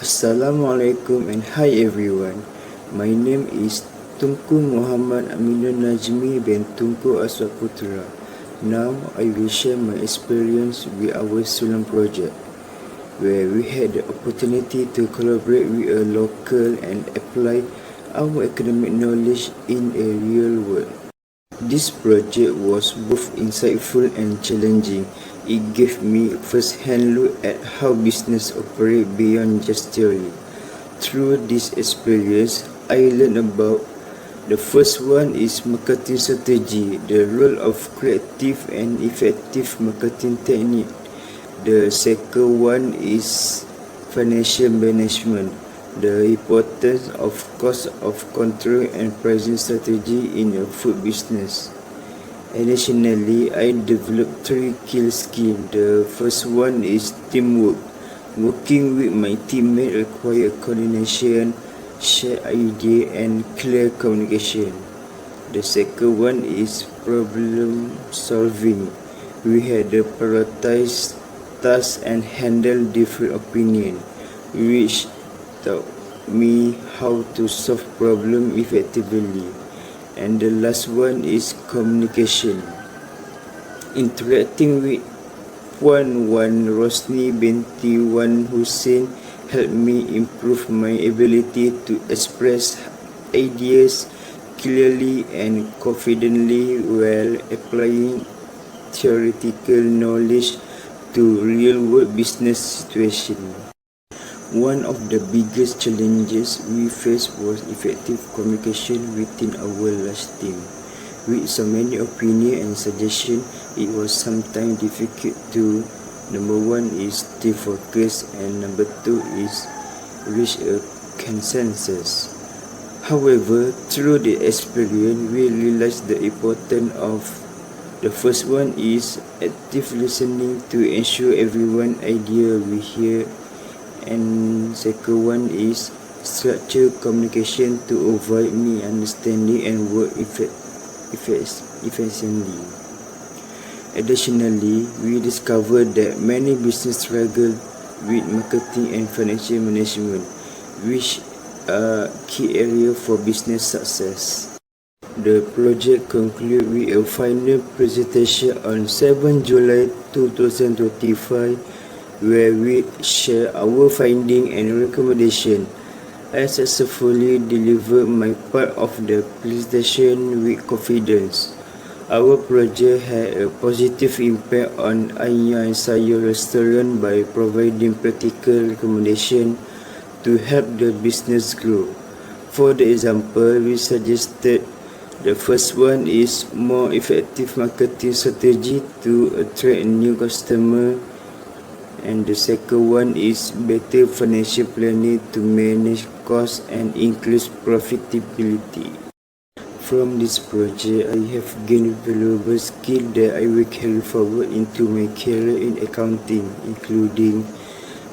Assalamualaikum and hi everyone. My name is TUNKU Muhammad AMINNUR NADJMI bin TUNKU ASWAT Putra. Now I will share my experience with our Sulam project, where we had the opportunity to collaborate with a local and apply our academic knowledge in a real world. This project was both insightful and challenging. It gave me a first-hand look at how business operates beyond just theory. Through this experience, I learned about the first one is marketing strategy, the role of creative and effective marketing technique. The second one is financial management, the importance of cost of control and pricing strategy in a food business. Additionally, I developed 3 key skills. The first one is teamwork. Working with my teammates requires coordination, shared idea and clear communication. The second one is problem solving. We had to prioritize tasks and handle different opinions, which taught me how to solve problems effectively. And the last one is communication. Interacting with Puan Rosni binti Wan Hussein helped me improve my ability to express ideas clearly and confidently while applying theoretical knowledge to real-world business situations. One of the biggest challenges we faced was effective communication within our large team. With so many opinions and suggestions, it was sometimes difficult to, number one is stay focused and number two is reach a consensus. However, through the experience, we realized the importance of the first one is active listening to ensure everyone's idea we hear, and second one is structured communication to avoid misunderstanding and work efficiently. Additionally, we discovered that many businesses struggle with marketing and financial management, which are key areas for business success. The project concluded with a final presentation on 7 July 2025, where we share our findings and recommendations. I successfully delivered my part of the presentation with confidence. Our project had a positive impact on Anya and Sayur restaurant by providing practical recommendations to help the business grow. For the example, we suggested the first one is more effective marketing strategy to attract new customers, and the second one is better financial planning to manage costs and increase profitability. From this project, I have gained valuable skills that I will carry forward into my career in accounting, including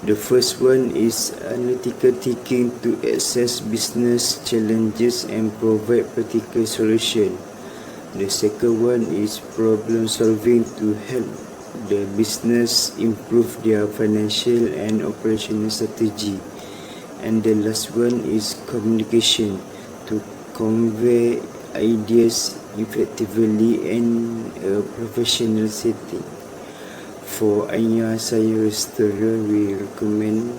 the first one is analytical thinking to assess business challenges and provide practical solutions. The second one is problem solving to help the business improve their financial and operational strategy. And the last one is communication to convey ideas effectively in a professional setting. For Anya Sayur restaurant, we recommend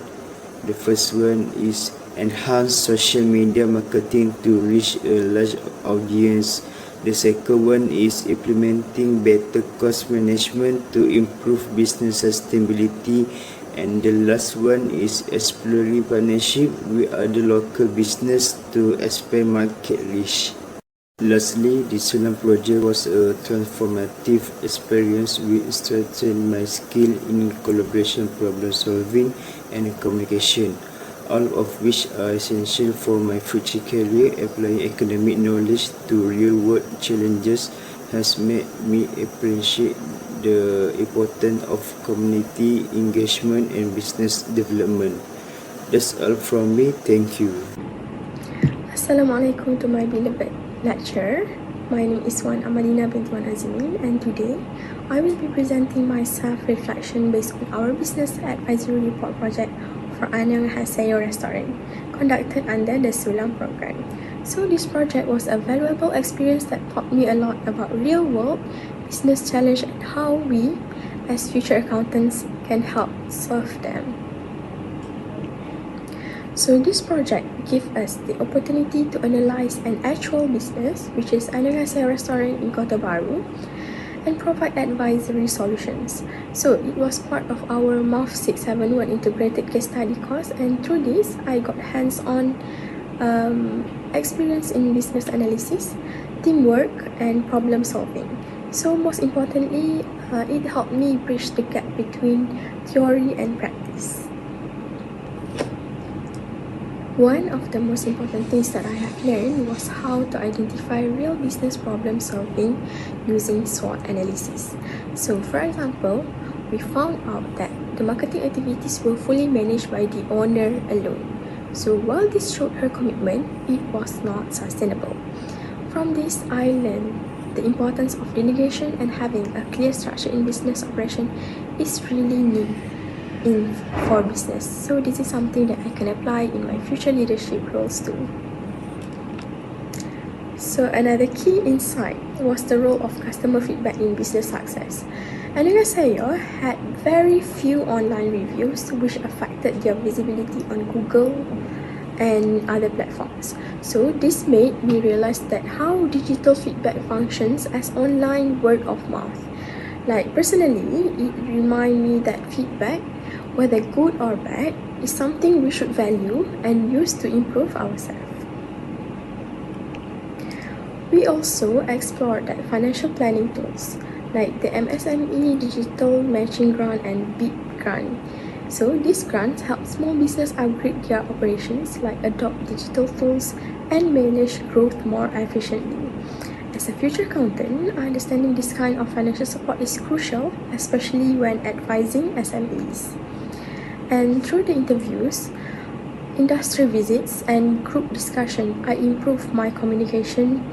the first one is enhance social media marketing to reach a large audience. The second one is implementing better cost management to improve business sustainability. And the last one is exploring partnership with other local business to expand market reach. Lastly, the Sulam project was a transformative experience which strengthened my skill in collaboration, problem solving and communication, all of which are essential for my future career. Applying academic knowledge to real-world challenges has made me appreciate the importance of community engagement and business development. That's all from me. Thank you. Assalamualaikum to my beloved lecturer. My name is AMALINA binti WAN'AZIMIN, and today I will be presenting my self-reflection based on our business advisory report project for HAZIQ restaurant, conducted under the Sulam program. So this project was a valuable experience that taught me a lot about real-world business challenge and how we, as future accountants, can help solve them. So this project gives us the opportunity to analyze an actual business, which is HAZIQ restaurant in Kota Baru, and provide advisory solutions. So it was part of our MAF671 integrated case study course, and through this I got hands-on experience in business analysis, teamwork, and problem solving. So most importantly, it helped me bridge the gap between theory and practice. One of the most important things that I have learned was how to identify real business problem solving using SWOT analysis. So for example, we found out that the marketing activities were fully managed by the owner alone. So while this showed her commitment, it was not sustainable. From this, I learned the importance of delegation and having a clear structure in business operation is really needed for business. So this is something that I can apply in my future leadership roles too. So another key insight was the role of customer feedback in business success. AMINNUR had very few online reviews, which affected their visibility on Google and other platforms. So this made me realize that how digital feedback functions as online word of mouth. Like personally, it reminded me that feedback, whether good or bad, is something we should value and use to improve ourselves. We also explored that financial planning tools like the MSME Digital Matching Grant and BIT Grant. So these grants help small business upgrade their operations, like adopt digital tools and manage growth more efficiently. As a future accountant, understanding this kind of financial support is crucial, especially when advising SMEs. And through the interviews, industry visits, and group discussion, I improved my communication,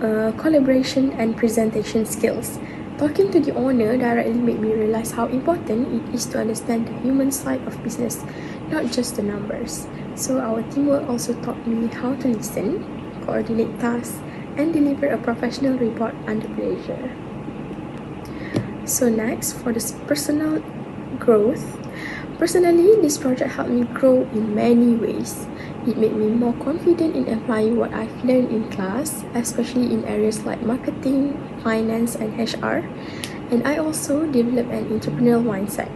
collaboration, and presentation skills. Talking to the owner directly made me realize how important it is to understand the human side of business, not just the numbers. So our teamwork also taught me how to listen, coordinate tasks, and deliver a professional report under pressure. So next, for this personal growth. Personally, this project helped me grow in many ways. It made me more confident in applying what I've learned in class, especially in areas like marketing, finance, and HR. And I also developed an entrepreneurial mindset,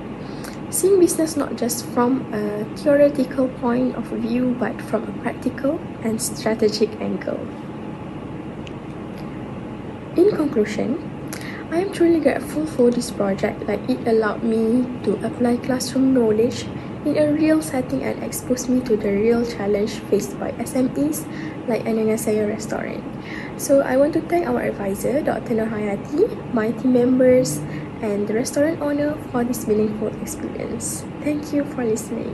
seeing business not just from a theoretical point of view, but from a practical and strategic angle. In conclusion, I am truly grateful for this project. Like, it allowed me to apply classroom knowledge in a real setting and expose me to the real challenge faced by SMEs like AMINNUR restaurant. So I want to thank our advisor, Dr. Nurhayati, my team members, and the restaurant owner for this meaningful experience. Thank you for listening.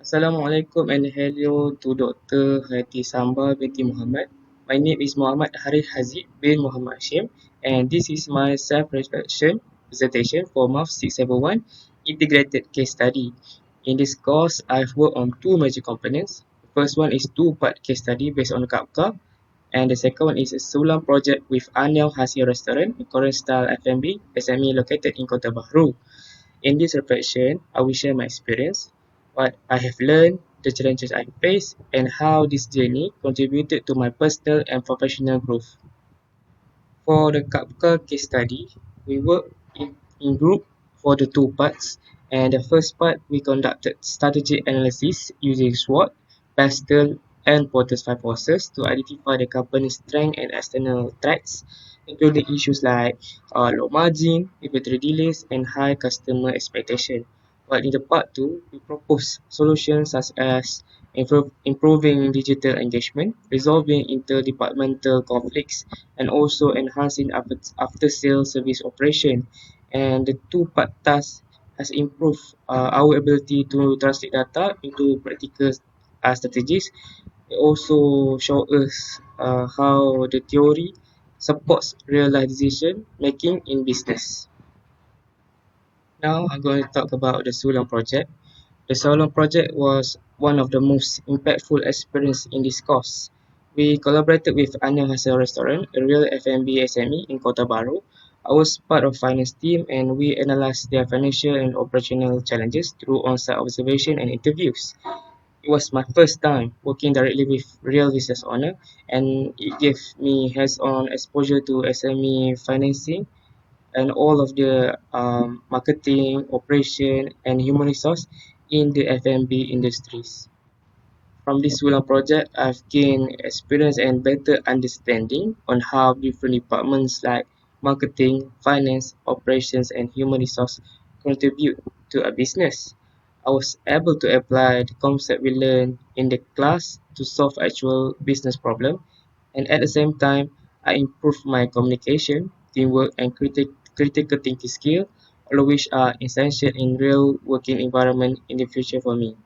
Assalamualaikum and hello to Dr. Harith Samba binti Mohamad. My name is Muhammad Harith HAZIQ bin Muhammad HASHIM, and this is my self-reflection presentation for MAF671 integrated case study. In this course, I've worked on two major components. The first one is two-part case study based on KAPKA, and the second one is a Sulam project with Anil HAZIQ restaurant, a Korean style F&B SME located in Kota Bahru. In this reflection, I will share my experience, what I have learned, the challenges I faced, and how this journey contributed to my personal and professional growth. For the Kapka case study, we worked in group for the two parts. And the first part, we conducted strategic analysis using SWOT, PASTEL, and Porter's five forces to identify the company's strengths and external threats, including issues like low margin, inventory delays, and high customer expectation. While in the part two, we propose solutions such as improving digital engagement, resolving interdepartmental conflicts, and also enhancing after-sales service operation. And the two-part task has improved our ability to translate data into practical strategies. It also show us how the theory supports real life decision making in business. Now I'm going to talk about the Sulam project. The Sulam project was one of the most impactful experiences in this course. We collaborated with Annyeonghaseyo Restaurant, a real F&B SME in Kota Baru. I was part of finance team and we analyzed their financial and operational challenges through on-site observation and interviews. It was my first time working directly with real business owner and it gave me hands-on exposure to SME financing and all of the marketing, operation, and human resource in the F&B industries. From this Sulam project, I've gained experience and better understanding on how different departments like marketing, finance, operations, and human resource contribute to a business. I was able to apply the concept we learned in the class to solve actual business problem, and at the same time, I improved my communication, teamwork, and critical thinking skill, all of which are essential in real working environment in the future for me.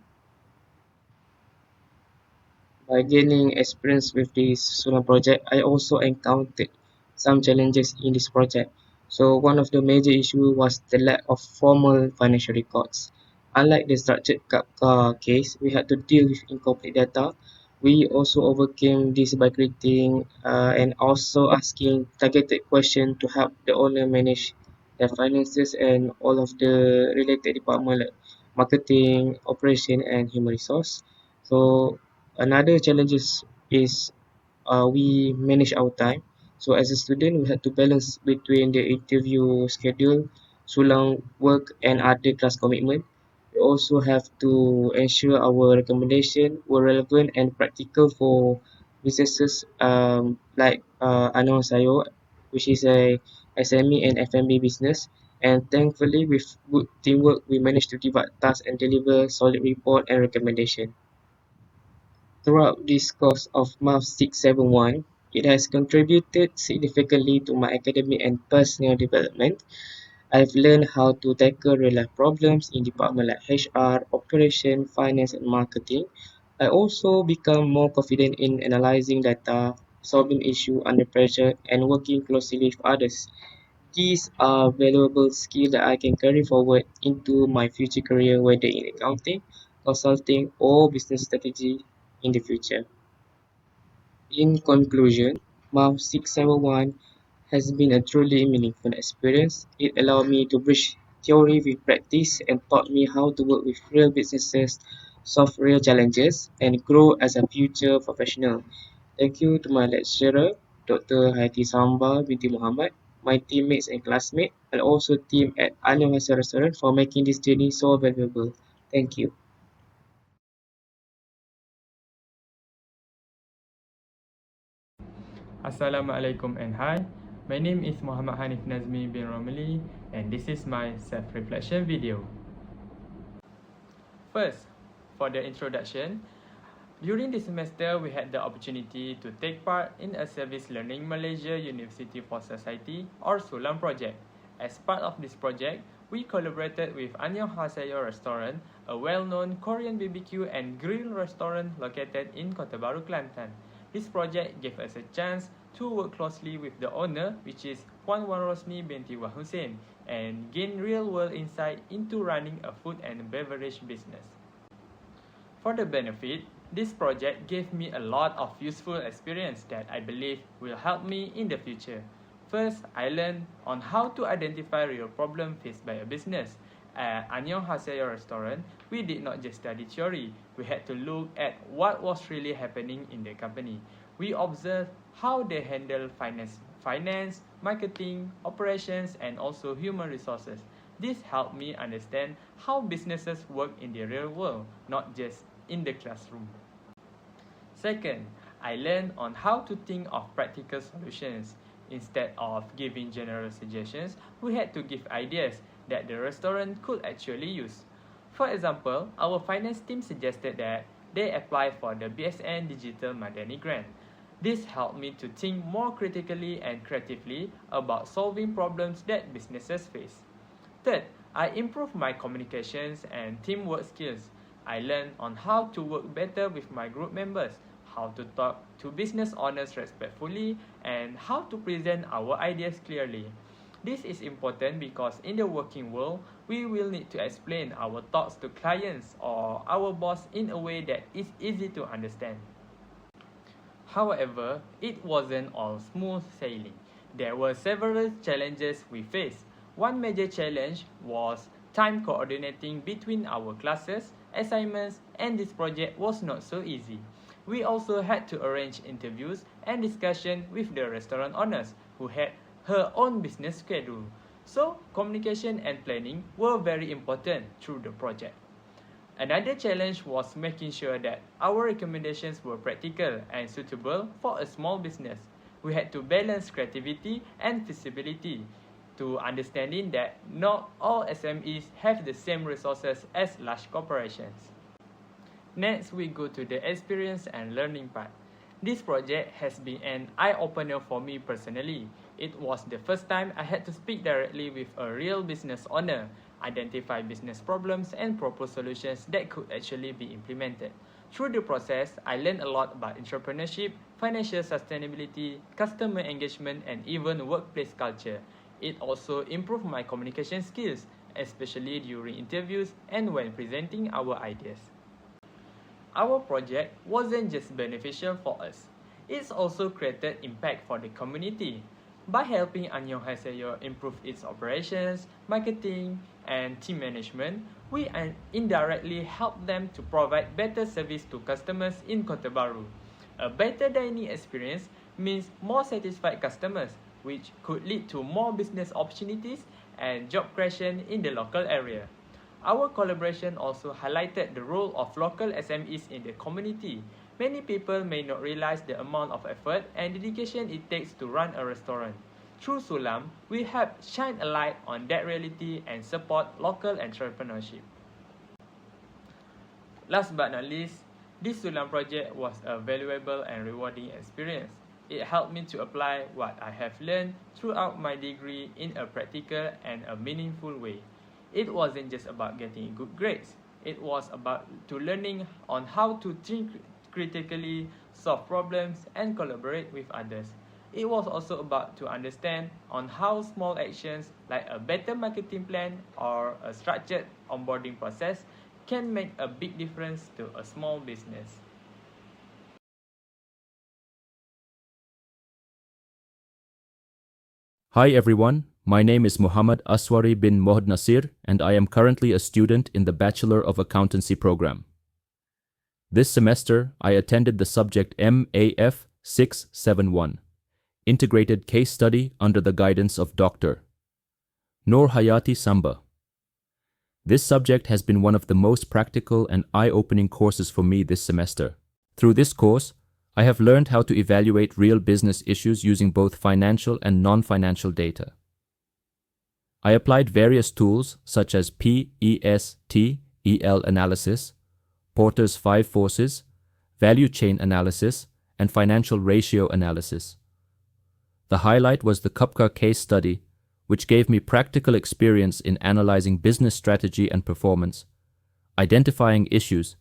By gaining experience with this Sulam project, I also encountered some challenges in this project. So one of the major issues was the lack of formal financial records. Unlike the structured Kafka case, we had to deal with incomplete data. We also overcame this by creating and also asking targeted questions to help the owner manage their finances and all of the related department like marketing, operation, and human resource. So another challenges is we manage our time. So as a student, we had to balance between the interview schedule, Sulang work, and other class commitment. We also have to ensure our recommendation were relevant and practical for businesses like Anong Sayo, which is a SME and FMB business. And thankfully, with good teamwork, we managed to divide tasks and deliver solid report and recommendation. Throughout this course of MAF671, it has contributed significantly to my academic and personal development. I've learned how to tackle real-life problems in departments like HR, operation, finance, and marketing. I also become more confident in analyzing data, solving issues under pressure, and working closely with others. These are valuable skills that I can carry forward into my future career, whether in accounting, consulting, or business strategy in the future. In conclusion, MAF 671 has been a truly meaningful experience. It allowed me to bridge theory with practice and taught me how to work with real businesses, solve real challenges, and grow as a future professional. Thank you to my lecturer, Dr. Haiti Samba Binti Muhammad, my teammates and classmates, and also team at Annyeonghaseyo Restaurant for making this journey so valuable. Thank you. Assalamualaikum and hi. My name is Muhammad Hanif NAZMI bin ROMELI and this is my self-reflection video. First, for the introduction, during this semester we had the opportunity to take part in a Service Learning Malaysia University for Society or Sulam project. As part of this project, we collaborated with Annyeonghaseyo Restaurant, a well-known Korean BBQ and grill restaurant located in Kota Baru, Kelantan. This project gave us a chance to work closely with the owner, which is Puan Warosni Binti Hussein, and gain real-world insight into running a food and beverage business. For the benefit, this project gave me a lot of useful experience that I believe will help me in the future. First, I learned on how to identify real problems faced by a business. At Annyeonghaseyo Restaurant, we did not just study theory, we had to look at what was really happening in the company. We observed how they handle finance, marketing, operations, and also human resources. This helped me understand how businesses work in the real world, not just in the classroom. Second, I learned on how to think of practical solutions. Instead of giving general suggestions, we had to give ideas that the restaurant could actually use. For example, our finance team suggested that they apply for the BSN Digital Madani Grant. This helped me to think more critically and creatively about solving problems that businesses face. Third, I improved my communications and teamwork skills. I learned on how to work better with my group members, how to talk to business owners respectfully, and how to present our ideas clearly. This is important because in the working world, we will need to explain our thoughts to clients or our boss in a way that is easy to understand. However, it wasn't all smooth sailing. There were several challenges we faced. One major challenge was time coordinating between our classes, assignments, and this project was not so easy. We also had to arrange interviews and discussion with the restaurant owners who had her own business schedule. So, communication and planning were very important through the project. Another challenge was making sure that our recommendations were practical and suitable for a small business. We had to balance creativity and feasibility to understanding that not all SMEs have the same resources as large corporations. Next, we go to the experience and learning part. This project has been an eye-opener for me personally. It was the first time I had to speak directly with a real business owner, identify business problems and propose solutions that could actually be implemented. Through the process, I learned a lot about entrepreneurship, financial sustainability, customer engagement, and even workplace culture. It also improved my communication skills, especially during interviews and when presenting our ideas. Our project wasn't just beneficial for us, it's also created impact for the community. By helping 안녕하세요 improve its operations, marketing, and team management, we indirectly help them to provide better service to customers in Kota Baru. A better dining experience means more satisfied customers, which could lead to more business opportunities and job creation in the local area. Our collaboration also highlighted the role of local SMEs in the community. Many people may not realize the amount of effort and dedication it takes to run a restaurant. Through Sulam, we help shine a light on that reality and support local entrepreneurship. Last but not least, this Sulam project was a valuable and rewarding experience. It helped me to apply what I have learned throughout my degree in a practical and a meaningful way. It wasn't just about getting good grades. It was about learning on how to think critically, solve problems, and collaborate with others. It was also about to understand on how small actions like a better marketing plan or a structured onboarding process can make a big difference to a small business. Hi everyone, my name is Muhammad Aswari bin Mohd Nasir and I am currently a student in the Bachelor of Accountancy program. This semester, I attended the subject MAF671, Integrated Case Study under the guidance of Dr. Nur Hayati Samba. This subject has been one of the most practical and eye-opening courses for me this semester. Through this course, I have learned how to evaluate real business issues using both financial and non-financial data. I applied various tools such as PESTEL analysis, Porter's 5 forces, value chain analysis, and financial ratio analysis. The highlight was the Kupka case study, which gave me practical experience in analyzing business strategy and performance, identifying issues,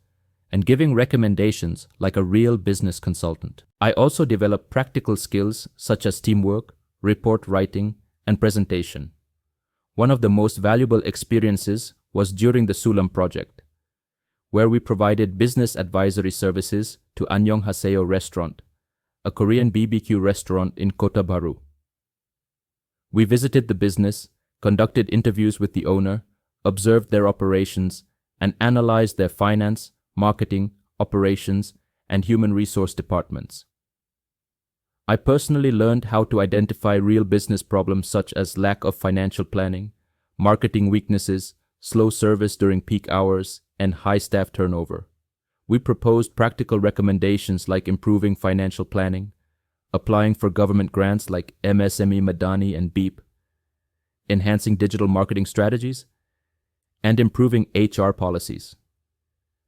and giving recommendations like a real business consultant. I also developed practical skills such as teamwork, report writing, and presentation. One of the most valuable experiences was during the Sulam project, where we provided business advisory services to 안녕하세요 restaurant, a Korean BBQ restaurant in Kota Baru. We visited the business, conducted interviews with the owner, observed their operations, and analyzed their finance, marketing, operations, and human resource departments. I personally learned how to identify real business problems such as lack of financial planning, marketing weaknesses, slow service during peak hours, and high staff turnover. We proposed practical recommendations like improving financial planning, applying for government grants like MSME Madani and BEEP, enhancing digital marketing strategies, and improving HR policies.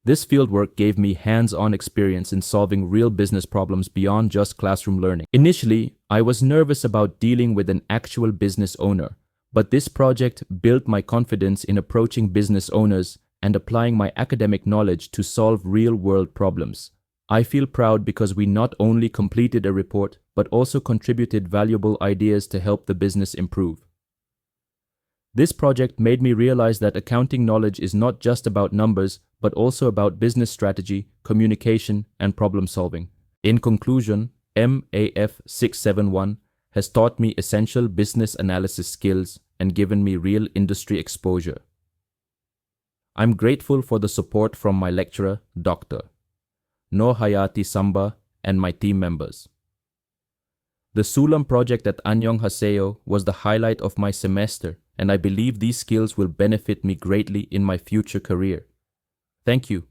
This fieldwork gave me hands-on experience in solving real business problems beyond just classroom learning. Initially, I was nervous about dealing with an actual business owner, but this project built my confidence in approaching business owners and applying my academic knowledge to solve real-world problems. I feel proud because we not only completed a report, but also contributed valuable ideas to help the business improve. This project made me realize that accounting knowledge is not just about numbers, but also about business strategy, communication, and problem solving. In conclusion, MAF671 has taught me essential business analysis skills and given me real industry exposure. I'm grateful for the support from my lecturer, Dr. Nur Hayati Samba, and my team members. The Sulam project at Anyong Haseo was the highlight of my semester, and I believe these skills will benefit me greatly in my future career. Thank you.